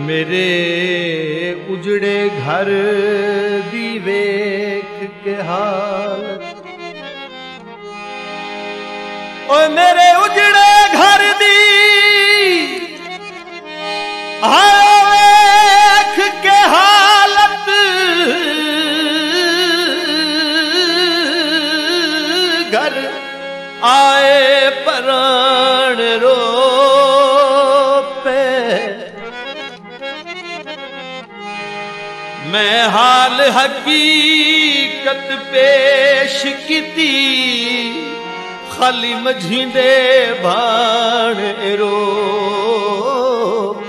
मेरे उजड़े घर दी वेख के हालत, ओ मेरे उजड़े घर दी वेख के हालत, घर आए प्राण रो पे। मैं हाल हकीकत पेश कीती, खाली मझींदे भाण रो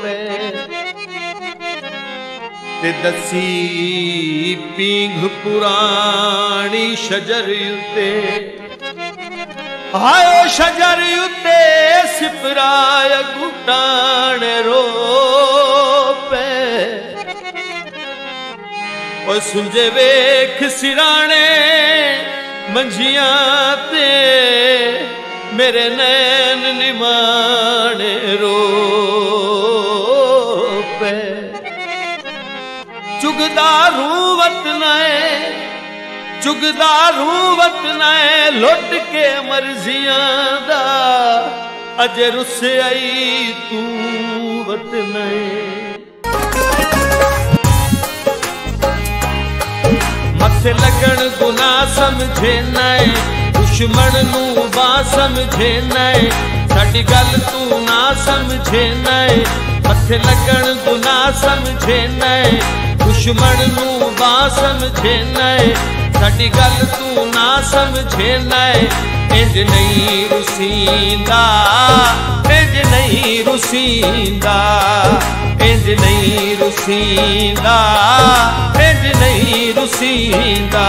में ते दसी पींघ पुरानी शजर उते, हाय शजर उते सिपराय गुटाण रो पे। ओ सुंजे वेख सिराने मंझियां ते मेरे नैन निमाने रो पे। चुगदा रूवत नए, चुगदा रूवत नए, लुट के मर्जियां दा अजे रुस आई तू वत नए। मथे लगन गुना समझे नए, दुश्मन नू बा समझे नए, साडी गल तू ना समझे नए। मथे लगन गुना समझे नए, दुश्मन नू बा समझे नए, साडी गल तू ना समझे नए। इंज नहीं रुसींदा, इंज नहीं रुसींदा, इंज नहीं रुसींदा, इंज नहीं रुसींदा।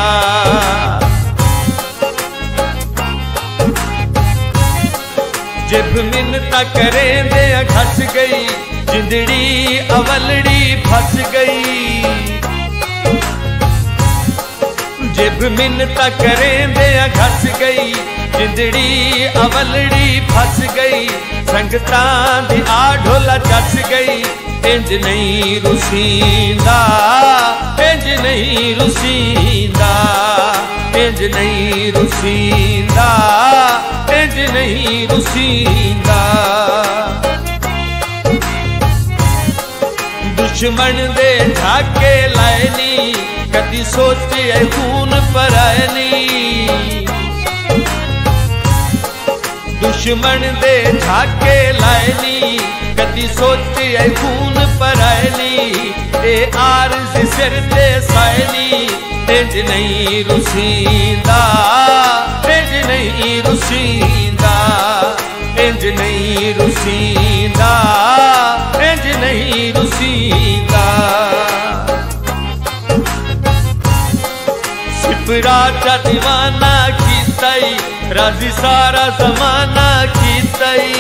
जिब मिन्नता करें दे घस गई, जिंदड़ी अवलड़ी फस गई। जिब मिन्नता करें दे घस गई, जिंदड़ी अवलड़ी फस गई। संगतां दी आढोला चस गई, इंज नहीं रुसींदा, इंज नहीं रुसींदा, इंज नहीं रुसींदा, इंज नहीं रुसींदा। दुश्मन दे झाके लायनी, कदी सोचे खून परायनी। दुश्मन दे झाके लायनी, कदी सोचे खून परायनी। ए आरज़ सिर ते सायनी, इंज नहीं रुसींदा, इंज नहीं रुसींदा, इंज नहीं रुसींदा, इंज नहीं रुसींदा। सिपरा चा दीवाना कीताई, राजी सारा जमाना कीताई।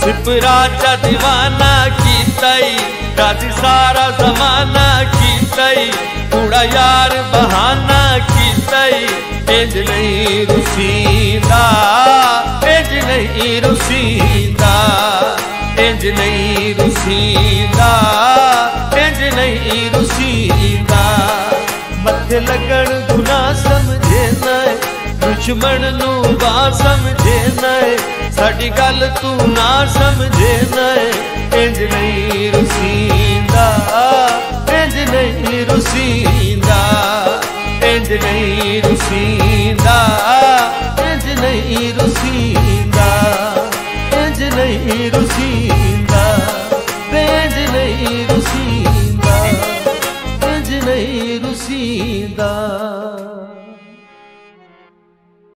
सिपरा चा दीवाना कीताई, राजी सारा जमाना कीताई। कूड़ा यार बहाना कीताई, इंज नहीं रुसींदा, इंज नहीं रुसींदा, इंज नहीं रुसींदा, इंज नहीं रुसींदा। मथे लगन गुना समझे नए, दुश्मन नू बा समझे नए, साडी गल तू ना समझे नए। इंज नहीं रुसींदा, इंज नहीं रुसींदा, इंज नहीं रुसींदा, इंज नहीं रुसींदा, इंज नहीं रुसींदा।